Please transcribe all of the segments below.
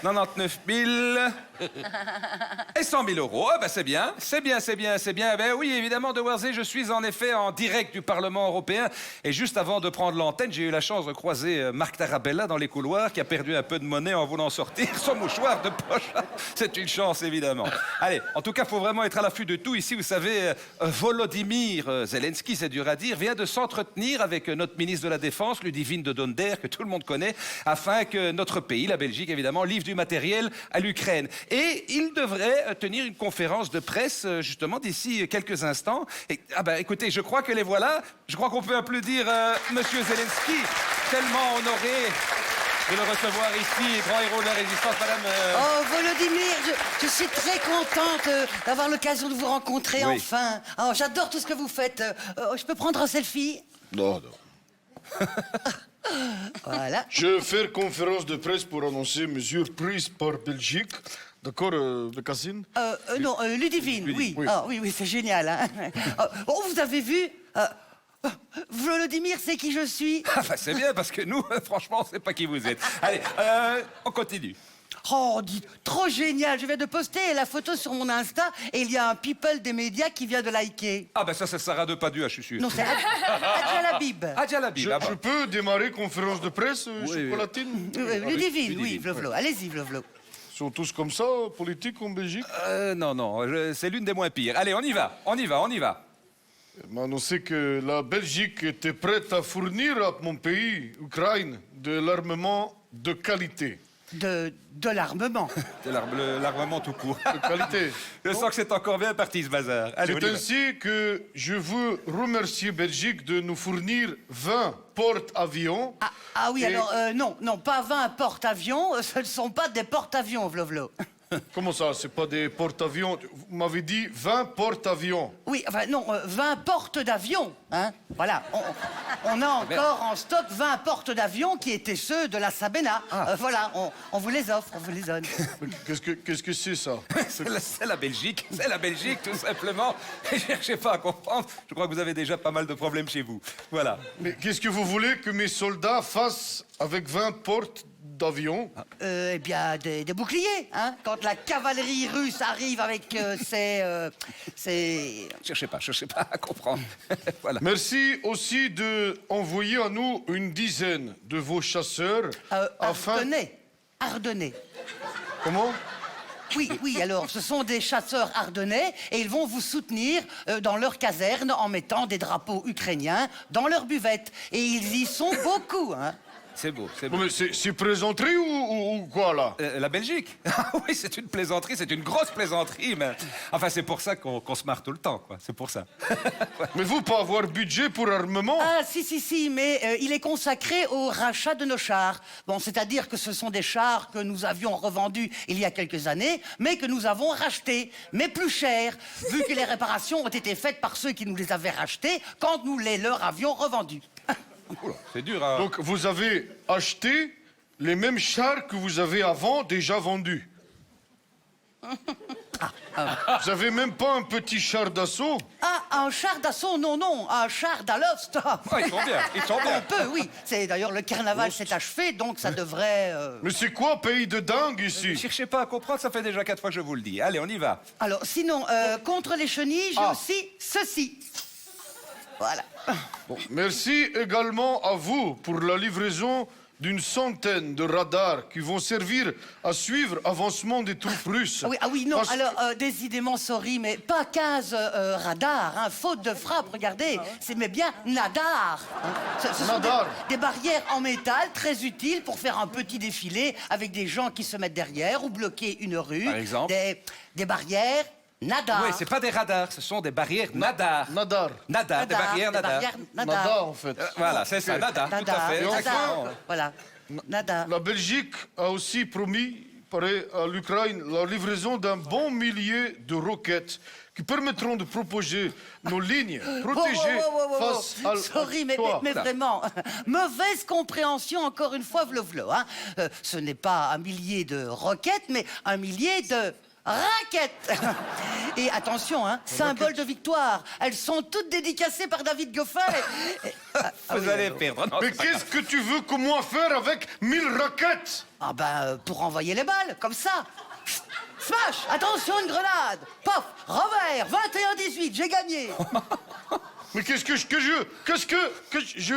99 000 et 100 000 euros. Ah ben c'est bien, c'est bien, c'est bien, c'est bien. Ben oui, évidemment, de Warzé, je suis en effet en direct du Parlement européen. Et juste avant de prendre l'antenne, j'ai eu la chance de croiser Marc Tarabella dans les couloirs, qui a perdu un peu de monnaie en voulant sortir son mouchoir de poche. C'est une chance, évidemment. Allez, en tout cas, il faut vraiment être à l'affût de tout. Ici, vous savez, Volodymyr Zelensky, c'est dur à dire, vient de s'entretenir avec notre ministre de la Défense, Ludivine de Donder, que tout le monde connaît, afin que notre pays, la Belgique, évidemment, livre du matériel à l'Ukraine. Et il devrait tenir une conférence de presse, justement, d'ici quelques instants. Et, ah ben, écoutez, je crois que les voilà. Je crois qu'on peut applaudir Monsieur Zelensky, tellement honoré de le recevoir ici, grand héros de la résistance, madame... Oh, Volodymyr, je suis très contente d'avoir l'occasion de vous rencontrer enfin. Oh, j'adore tout ce que vous faites. Je peux prendre un selfie? Non, non. Voilà. Je vais faire conférence de presse pour annoncer mesures prises par Belgique. D'accord, Bécassine? Non, Ludivine, oui. oui. Oh, oui, oui, c'est génial. Hein. Oh, vous avez vu Volodymyr, c'est qui je suis? Ah ben, c'est bien, parce que nous, franchement, on ne sait pas qui vous êtes. Allez, on continue. Oh, dites, trop génial. Je viens de poster la photo sur mon Insta et il y a un people des médias qui vient de liker. Ah ben ça, c'est Sarah de Padua, je suis sûr. Non, c'est Adjalabib. Adjalabib, Je peux démarrer conférence de presse, chocolatine? Ludivine, oui, Vlo. Allez-y, Vlo. Ils sont tous comme ça, politiques en Belgique? Non, c'est l'une des moins pires. Allez, on y va. Elle m'a annoncé que la Belgique était prête à fournir à mon pays, Ukraine, de l'armement de qualité. De l'armement. C'est l'armement tout court. De qualité. Je sens que c'est encore bien parti, ce bazar. Allez, on y C'est va. ainsi que je veux remercier Belgique de nous fournir 20 porte-avions. Ah oui, Et- alors, non, pas 20 porte-avions. Ce ne sont pas des porte-avions, Vlo. Comment ça, c'est pas des porte-avions? Vous m'avez dit 20 porte-avions. Oui, enfin, non, 20 portes d'avions, hein. Voilà, on a encore en stock 20 portes d'avions qui étaient ceux de la Sabena. Voilà, on vous les offre, on vous les donne. Qu'est-ce que c'est ça? C'est la Belgique, tout simplement. Ne cherchez pas à comprendre. Je crois que vous avez déjà pas mal de problèmes chez vous. Voilà. Mais qu'est-ce que vous voulez que mes soldats fassent avec 20 portes d'avions? Eh bien, des boucliers, hein. Quand la cavalerie russe arrive avec ses... Cherchez pas à comprendre. Voilà. Merci aussi de envoyer à nous une dizaine de vos chasseurs afin... Ardennais. Comment? Oui, alors, ce sont des chasseurs ardennais et ils vont vous soutenir dans leur caserne en mettant des drapeaux ukrainiens dans leur buvette. Et ils y sont beaucoup, hein. C'est beau. Non, mais c'est plaisanterie ou quoi, là? La Belgique? Ah oui, c'est une plaisanterie, c'est une grosse plaisanterie, mais... Enfin, c'est pour ça qu'on se marre tout le temps, quoi. C'est pour ça. Mais vous, pas avoir budget pour armement? Ah, si, mais il est consacré au rachat de nos chars. Bon, c'est-à-dire que ce sont des chars que nous avions revendus il y a quelques années, mais que nous avons rachetés, mais plus chers, vu que les réparations ont été faites par ceux qui nous les avaient rachetés quand nous les leur avions revendus. Oula, c'est dur, hein. Donc, vous avez acheté les mêmes chars que vous avez avant déjà vendus. Vous avez même pas un petit char d'assaut? Ah, un char d'assaut, non, un char d'alost. Ah, ils sont bien. On peut, oui. C'est d'ailleurs le carnaval s'est achevé, donc ça devrait... Mais c'est quoi, pays de dingue, Ne ici? cherchez pas à comprendre, ça fait déjà 4 fois que je vous le dis. Allez, on y va. Alors, sinon, contre les chenilles, j'ai aussi ceci. Voilà. Merci également à vous pour la livraison d'une centaine de radars qui vont servir à suivre l'avancement des troupes russes. Ah oui, non, Parce- alors, décidément, sorry, mais pas 15 radars, hein, faute de frappe, regardez, c'est mais bien nadar. Hein. Ce sont Nadar. des barrières en métal très utiles pour faire un petit défilé avec des gens qui se mettent derrière ou bloquer une rue. Par exemple. Des barrières nadar. Oui, c'est pas des radars, ce sont des barrières nadar. Nadar. Nada, des barrières nadar. nadar. Nada, en fait. Voilà, c'est ça, nada, tout à fait. Nadar, exactement. voilà, nadar. La Belgique a aussi promis, pareil, à l'Ukraine la livraison d'un bon millier de roquettes qui permettront de protéger nos lignes protégées face à... Sorry, toi. mais vraiment, mauvaise compréhension encore une fois, vlo, hein. Ce n'est pas un millier de roquettes, mais un millier de raquettes. Et attention, hein, symbole de victoire. Elles sont toutes dédicacées par David Goffin. Vous allez perdre. Non, Mais c'est pas qu'est-ce que tu veux que moi faire avec 1000 raquettes? Ah ben, pour envoyer les balles, comme ça. Smash! Attention, une grenade! Pof! Revers! 21-18, j'ai gagné! Mais qu'est-ce que je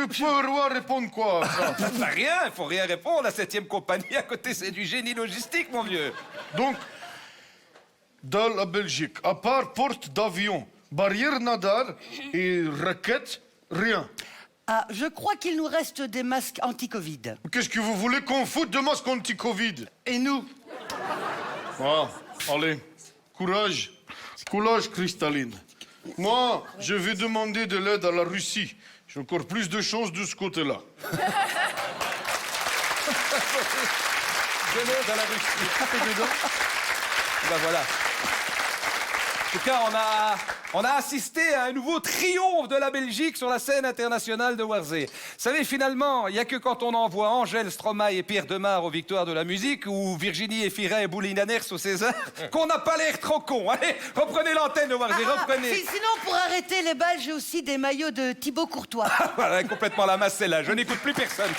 peux répondre quoi à ça? Bah, rien, il faut rien répondre. La 7e compagnie à côté, c'est du génie logistique, mon vieux. Donc, dans la Belgique, à part porte d'avion, barrière nadar et raquettes, rien. Ah, je crois qu'il nous reste des masques anti-Covid. Qu'est-ce que vous voulez qu'on foute de masque anti-Covid? Et nous? Ah, allez, courage, courage cristalline. Moi, je vais demander de l'aide à la Russie. J'ai encore plus de chance de ce côté-là. De l'eau dans la Russie. Ben voilà. En tout cas, on a assisté à un nouveau triomphe de la Belgique sur la scène internationale de Warzée. Vous savez, finalement, il n'y a que quand on envoie Angèle Stromae et Pierre Demar aux victoires de la musique ou Virginie Efira et Bouline Anners au César qu'on n'a pas l'air trop con. Allez, reprenez l'antenne de Warzée, reprenez. Sinon, pour arrêter les balles, j'ai aussi des maillots de Thibaut Courtois. Voilà, complètement la masse, celle-là. Je n'écoute plus personne.